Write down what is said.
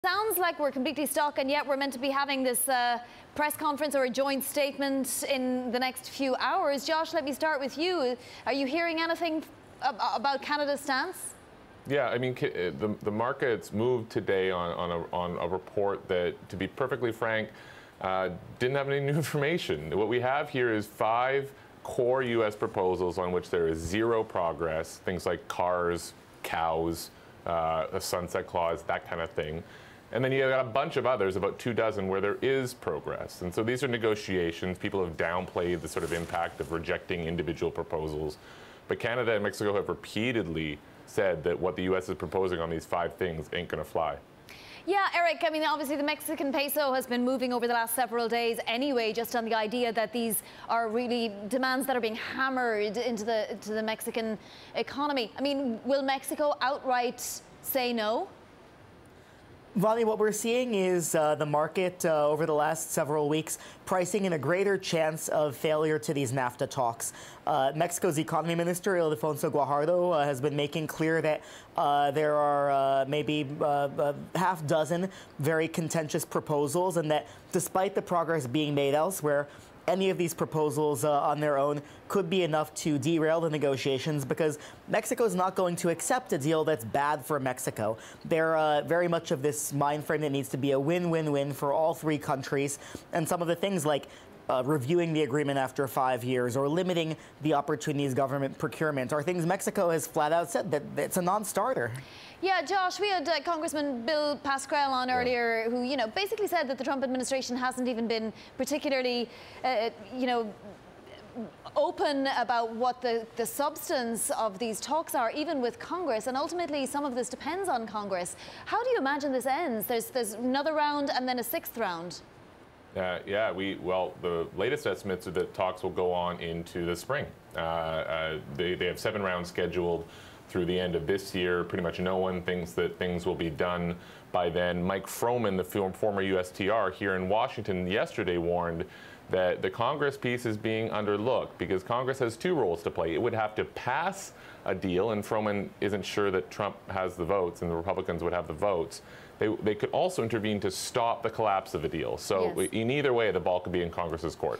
Sounds like we're completely stuck, and yet we're meant to be having this press conference or a joint statement in the next few hours. Josh, let me start with you. Are you hearing anything about Canada's stance? Yeah, I mean, the markets moved today on a report that, to be perfectly frank, didn't have any new information. What we have here is 5 core U.S. proposals on which there is zero progress, things like cars, cows, a sunset clause, that kind of thing. And then you got a bunch of others, about 24, where there is progress. And so these are negotiations. People have downplayed the sort of impact of rejecting individual proposals. But Canada and Mexico have repeatedly said that what the U.S. is proposing on these 5 things ain't going to fly. Yeah, Eric, I mean, obviously the Mexican peso has been moving over the last several days anyway, just on the idea that these are really demands that are being hammered into the Mexican economy. I mean, will Mexico outright say no? Vonnie, what we're seeing is the market over the last several weeks pricing in a greater chance of failure to these Nafta talks. Mexico's economy minister, Ildefonso Guajardo, has been making clear that there are maybe half dozen very contentious proposals, and that despite the progress being made elsewhere, any of these proposals on their own could be enough to derail the negotiations, because Mexico is not going to accept a deal that's bad for Mexico. They're very much of this mind frame that needs to be a win-win-win for all 3 countries. And some of the things like reviewing the agreement after 5 years or limiting the opportunities government procurement are things Mexico has flat out said that it's a non-starter. Yeah, Josh, we had Congressman Bill Pascrell on earlier who, basically said that the Trump administration hasn't even been particularly, open about what the substance of these talks are, even with Congress. And ultimately, some of this depends on Congress. How do you imagine this ends? There's another round and then a 6th round. Well, the latest estimates are that talks will go on into the spring. They have 7 rounds scheduled through the end of this year. Pretty much no one thinks that things will be done by then. Mike Froman, the former USTR here in Washington, yesterday warned that the Congress piece is being underlooked because Congress has 2 roles to play. It would have to pass a deal, and Froman isn't sure that Trump has the votes and the Republicans would have the votes. They could also intervene to stop the collapse of a deal. So in either way, the ball could be in Congress's court.